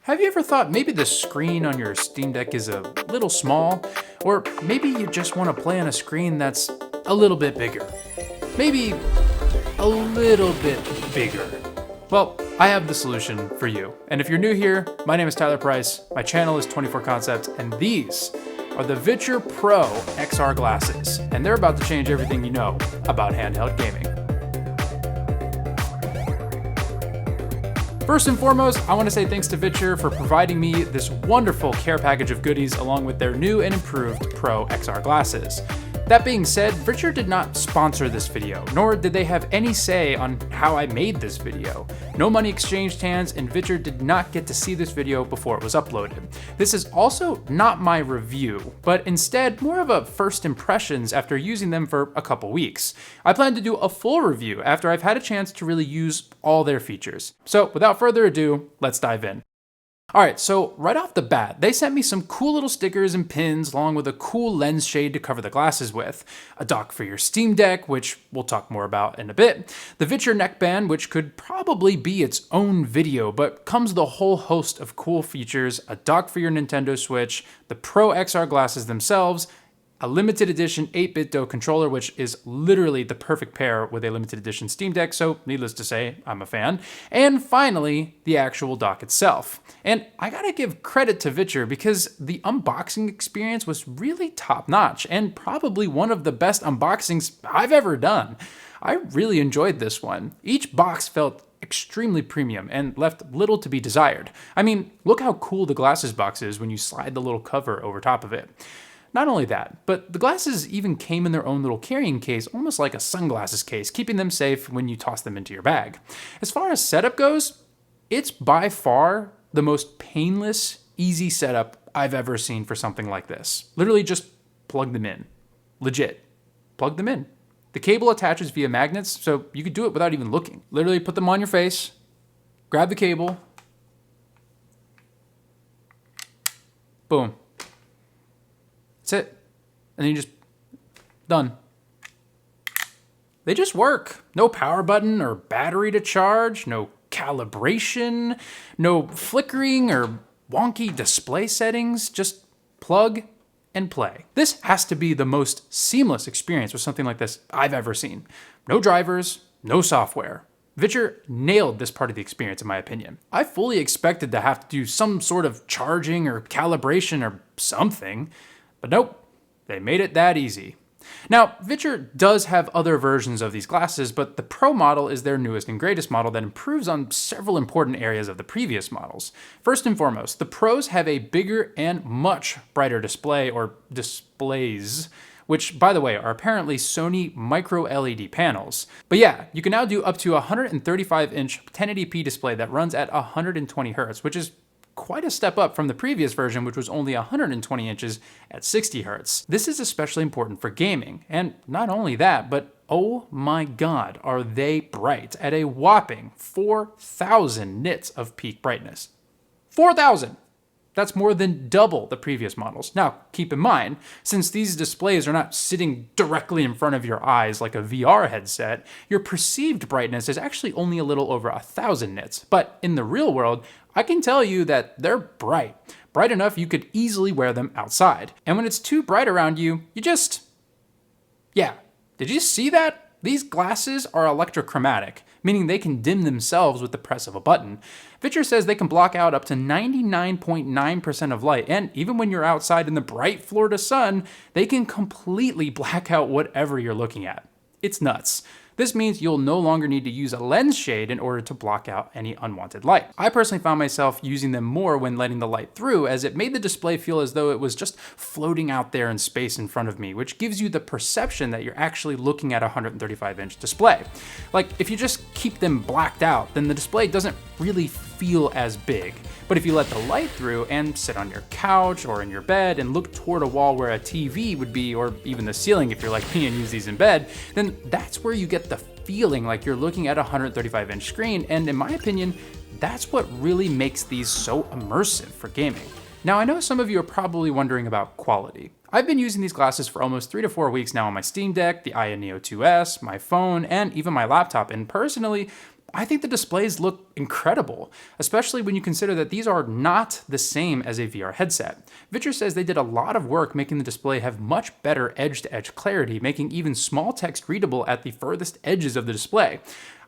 Have you ever thought maybe the screen on your Steam Deck is a little small? Or maybe you just want to play on a screen that's a little bit bigger? Maybe a little bit bigger? Well, I have the solution for you. And if you're new here, my name is Tyler Price, my channel is 24 Concepts, and these are the Viture Pro XR glasses. And they're about to change everything you know about handheld gaming. First and foremost, I want to say thanks to Viture for providing me this wonderful care package of goodies along with their new and improved Pro XR glasses. That being said, Viture did not sponsor this video, nor did they have any say on how I made this video. No money exchanged hands, and Viture did not get to see this video before it was uploaded. This is also not my review, but instead more of a first impressions after using them for a couple weeks. I plan to do a full review after I've had a chance to really use all their features. So without further ado, let's dive in. Alright, so right off the bat, they sent me some cool little stickers and pins along with a cool lens shade to cover the glasses with, a dock for your Steam Deck, which we'll talk more about in a bit, the Viture neckband, which could probably be its own video, but comes with a whole host of cool features, a dock for your Nintendo Switch, the Pro XR glasses themselves, a limited edition 8-bit DO controller, which is literally the perfect pair with a limited edition Steam Deck, so needless to say, I'm a fan. And finally, the actual dock itself. And I gotta give credit to Viture because the unboxing experience was really top-notch and probably one of the best unboxings I've ever done. I really enjoyed this one. Each box felt extremely premium and left little to be desired. I mean, look how cool the glasses box is when you slide the little cover over top of it. Not only that, but the glasses even came in their own little carrying case, almost like a sunglasses case, keeping them safe when you toss them into your bag. As far as setup goes, it's by far the most painless, easy setup I've ever seen for something like this. Literally just plug them in. Legit. Plug them in. The cable attaches via magnets, so you could do it without even looking. Literally put them on your face, grab the cable, boom. That's it. And then you just, done. They just work. No power button or battery to charge, no calibration, no flickering or wonky display settings, just plug and play. This has to be the most seamless experience with something like this I've ever seen. No drivers, no software. Viture nailed this part of the experience in my opinion. I fully expected to have to do some sort of charging or calibration or something. But nope, they made it that easy. Now, Viture does have other versions of these glasses, but the Pro model is their newest and greatest model that improves on several important areas of the previous models. First and foremost, the Pros have a bigger and much brighter display, or displays, which, by the way, are apparently Sony micro LED panels. But yeah, you can now do up to a 135-inch 1080p display that runs at 120 Hz, which is quite a step up from the previous version, which was only 120 inches at 60 Hz. This is especially important for gaming. And not only that, but oh my God, are they bright at a whopping 4,000 nits of peak brightness. 4,000! That's more than double the previous models. Now, keep in mind, since these displays are not sitting directly in front of your eyes like a VR headset, your perceived brightness is actually only a little over 1,000 nits. But in the real world, I can tell you that they're bright. Bright enough you could easily wear them outside. And when it's too bright around you, you just... Yeah, did you see that? These glasses are electrochromatic, meaning they can dim themselves with the press of a button. Viture says they can block out up to 99.9% of light, and even when you're outside in the bright Florida sun, they can completely black out whatever you're looking at. It's nuts. This means you'll no longer need to use a lens shade in order to block out any unwanted light. I personally found myself using them more when letting the light through, as it made the display feel as though it was just floating out there in space in front of me, which gives you the perception that you're actually looking at a 135-inch display. Like, if you just keep them blacked out, then the display doesn't really feel as big. But if you let the light through and sit on your couch or in your bed and look toward a wall where a TV would be, or even the ceiling if you're like me and use these in bed, then that's where you get the feeling like you're looking at a 135-inch screen, and in my opinion, that's what really makes these so immersive for gaming. Now, I know some of you are probably wondering about quality. I've been using these glasses for almost 3 to 4 weeks now on my Steam Deck, the Aya Neo 2S, my phone, and even my laptop, and personally, I think the displays look incredible, especially when you consider that these are not the same as a VR headset. Viture says they did a lot of work making the display have much better edge-to-edge clarity, making even small text readable at the furthest edges of the display.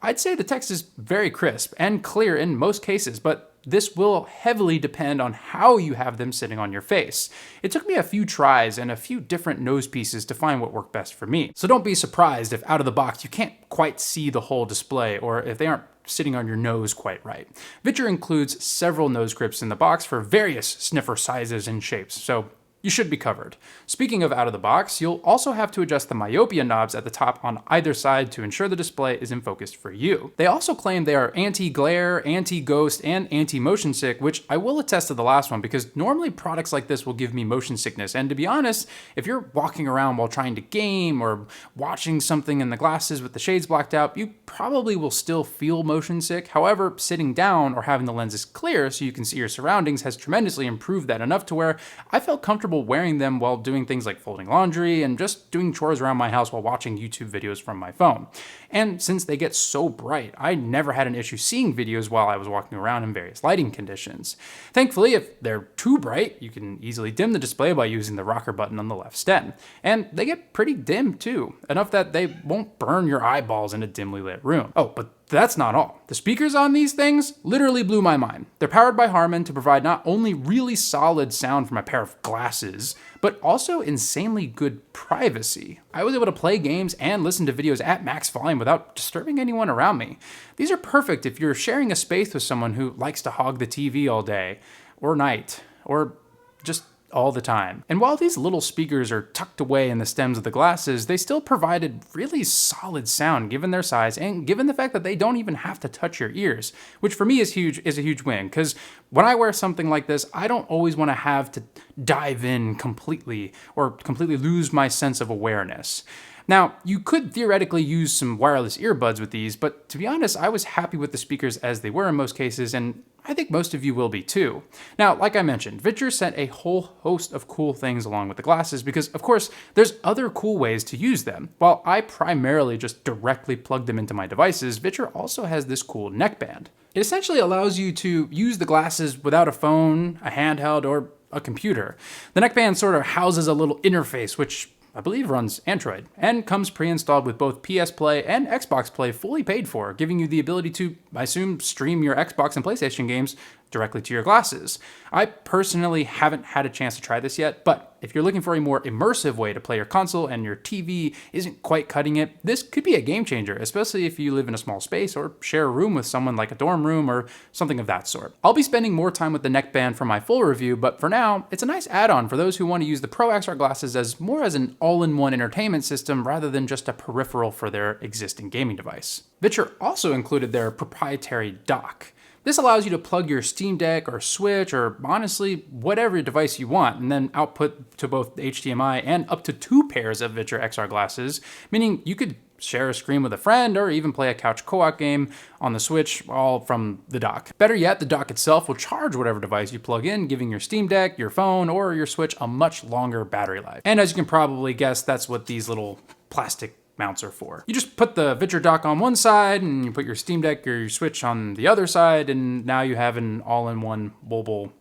I'd say the text is very crisp and clear in most cases, but this will heavily depend on how you have them sitting on your face. It took me a few tries and a few different nose pieces to find what worked best for me. So don't be surprised if out of the box you can't quite see the whole display, or if they aren't sitting on your nose quite right. Viture includes several nose grips in the box for various sniffer sizes and shapes, so you should be covered. Speaking of out of the box, you'll also have to adjust the myopia knobs at the top on either side to ensure the display is in focus for you. They also claim they are anti-glare, anti-ghost, and anti-motion sick, which I will attest to the last one because normally products like this will give me motion sickness. And to be honest, if you're walking around while trying to game or watching something in the glasses with the shades blacked out, you probably will still feel motion sick. However, sitting down or having the lenses clear so you can see your surroundings has tremendously improved that enough to where I felt comfortable wearing them while doing things like folding laundry and just doing chores around my house while watching YouTube videos from my phone. And since they get so bright, I never had an issue seeing videos while I was walking around in various lighting conditions. Thankfully, if they're too bright, you can easily dim the display by using the rocker button on the left stem. And they get pretty dim too, enough that they won't burn your eyeballs in a dimly lit room. Oh, but that's not all. The speakers on these things literally blew my mind. They're powered by Harman to provide not only really solid sound from a pair of glasses, but also insanely good privacy. I was able to play games and listen to videos at max volume without disturbing anyone around me. These are perfect if you're sharing a space with someone who likes to hog the TV all day, or night, or just all the time. And while these little speakers are tucked away in the stems of the glasses, they still provided really solid sound given their size and given the fact that they don't even have to touch your ears, which for me is a huge win, because when I wear something like this, I don't always want to have to dive in completely or completely lose my sense of awareness. Now, you could theoretically use some wireless earbuds with these, but to be honest, I was happy with the speakers as they were in most cases, and I think most of you will be too. Now, like I mentioned, Viture sent a whole host of cool things along with the glasses because, of course, there's other cool ways to use them. While I primarily just directly plug them into my devices, Viture also has this cool neckband. It essentially allows you to use the glasses without a phone, a handheld, or a computer. The neckband sort of houses a little interface, which I believe runs Android, and comes pre-installed with both PS Play and Xbox Play fully paid for, giving you the ability to, I assume, stream your Xbox and PlayStation games directly to your glasses. I personally haven't had a chance to try this yet, but if you're looking for a more immersive way to play your console and your TV isn't quite cutting it, this could be a game changer, especially if you live in a small space or share a room with someone like a dorm room or something of that sort. I'll be spending more time with the neckband for my full review, but for now, it's a nice add-on for those who want to use the Pro XR glasses as more as an all-in-one entertainment system rather than just a peripheral for their existing gaming device. Viture also included their proprietary dock. This allows you to plug your Steamdeck or Switch or honestly whatever device you want and then output to both HDMI and up to 2 pairs of Viture XR glasses, meaning you could share a screen with a friend or even play a couch co-op game on the Switch all from the dock. Better yet, the dock itself will charge whatever device you plug in, giving your Steamdeck, your phone, or your Switch a much longer battery life. And as you can probably guess, that's what these little plastic mounts are for. You just put the Viture dock on one side and you put your Steamdeck or your Switch on the other side, and now you have an all-in-one mobile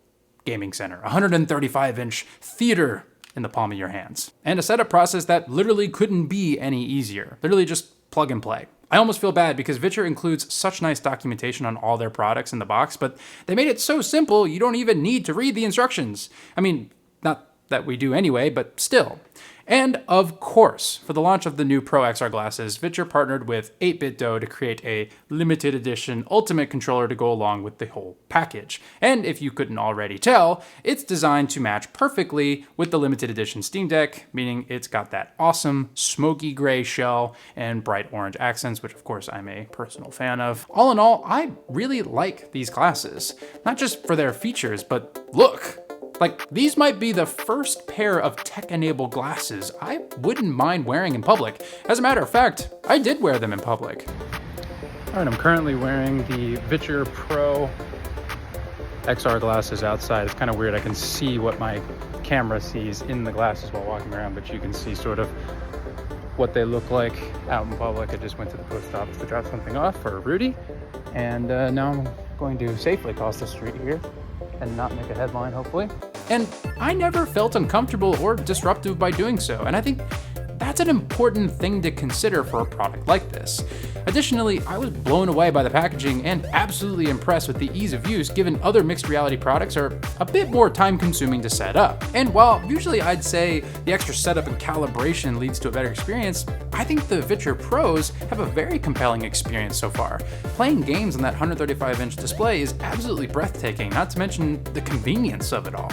gaming center, a 135-inch theater in the palm of your hands. And a setup process that literally couldn't be any easier. Literally just plug and play. I almost feel bad because Viture includes such nice documentation on all their products in the box, but they made it so simple you don't even need to read the instructions. I mean, not that we do anyway, but still. And of course, for the launch of the new Pro XR glasses, Viture partnered with 8BitDo to create a limited edition ultimate controller to go along with the whole package. And if you couldn't already tell, it's designed to match perfectly with the limited edition Steamdeck, meaning it's got that awesome smoky gray shell and bright orange accents, which of course I'm a personal fan of. All in all, I really like these glasses, not just for their features, but look. Like, these might be the first pair of tech-enabled glasses I wouldn't mind wearing in public. As a matter of fact, I did wear them in public. All right, I'm currently wearing the Viture Pro XR glasses outside. It's kind of weird. I can see what my camera sees in the glasses while walking around, but you can see sort of what they look like out in public. I just went to the post office to drop something off for Rudy, and now I'm going to safely cross the street here and not make a headline, hopefully. And I never felt uncomfortable or disruptive by doing so, and I think that's an important thing to consider for a product like this. Additionally, I was blown away by the packaging and absolutely impressed with the ease of use, given other mixed reality products are a bit more time consuming to set up. And while usually I'd say the extra setup and calibration leads to a better experience, I think the Viture Pros have a very compelling experience so far. Playing games on that 135-inch display is absolutely breathtaking, not to mention the convenience of it all.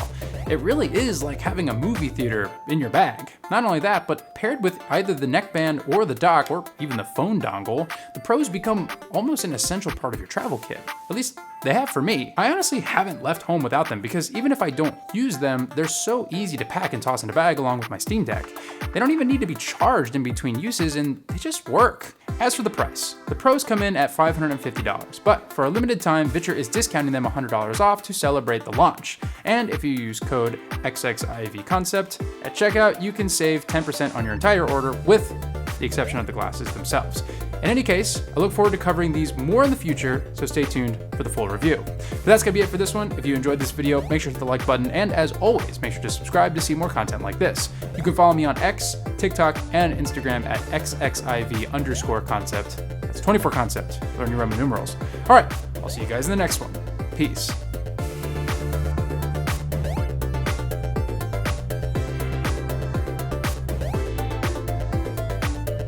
It really is like having a movie theater in your bag. Not only that, but paired with either the neckband or the dock, or even the phone dongle, the Pros become almost an essential part of your travel kit. At least they have for me. I honestly haven't left home without them because even if I don't use them, they're so easy to pack and toss in a bag along with my Steamdeck. They don't even need to be charged in between uses, and they just work. As for the price, the Pros come in at $550, but for a limited time, Viture is discounting them $100 off to celebrate the launch. And if you use code XXIVConcept at checkout, you can save 10% on your entire order, with the exception of the glasses themselves. In any case, I look forward to covering these more in the future, so stay tuned for the full review. But that's gonna be it for this one. If you enjoyed this video, make sure to hit the like button, and as always, make sure to subscribe to see more content like this. You can follow me on X, TikTok, and Instagram at XXIV_concept. That's 24 concept. Learn your Roman numerals. All right, I'll see you guys in the next one. Peace.